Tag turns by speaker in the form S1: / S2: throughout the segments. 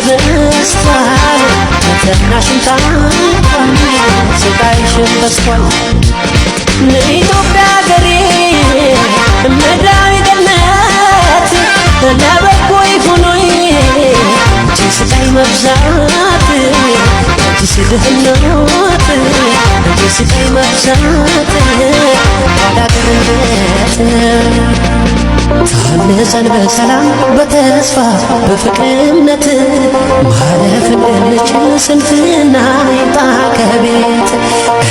S1: በስቷል ፈተናሽን ታልፏል ስቃይሽን በስቷል ለኢትዮጵያ ሀገሬ ምድራዊ ገነት ለበጎ ይሁኖይ ስቃይ መብዛት ድህነት ስቃይ መብዛት ኋላቀርነት ታንጸን በሰላም በተስፋ በፍቅር እምነት ማለፍ እንድንችል ስንፍና ይምጣ ከቤት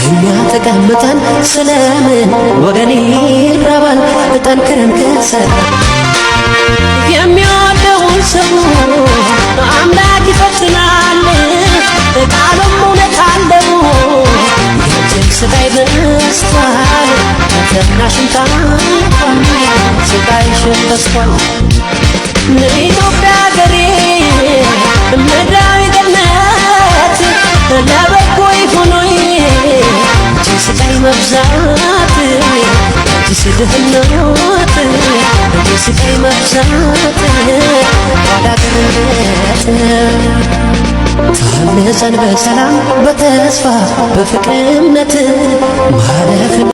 S1: እኛ ተቀምጠን ስለምን ወገን ይራባል ጠንክረን ከሰራን የሚወደውን ሰው አምላክ ይፈትናል ቃሉም እውነት አለው የእጅግ ስቃይ በስቷል ፈተናሽን ታልፏል ስቃይሽን በስቷል ለኢትዮጵያ ሀገሬ ምድራዊ ገነት ለበጎ ይሁኖይ ስቃይ መብዛት ድህነት ስቃይ መብዛት ኋላቀርነት ታንጸን በሰላም በተስፋ በፍቅር እምነት ማለፍ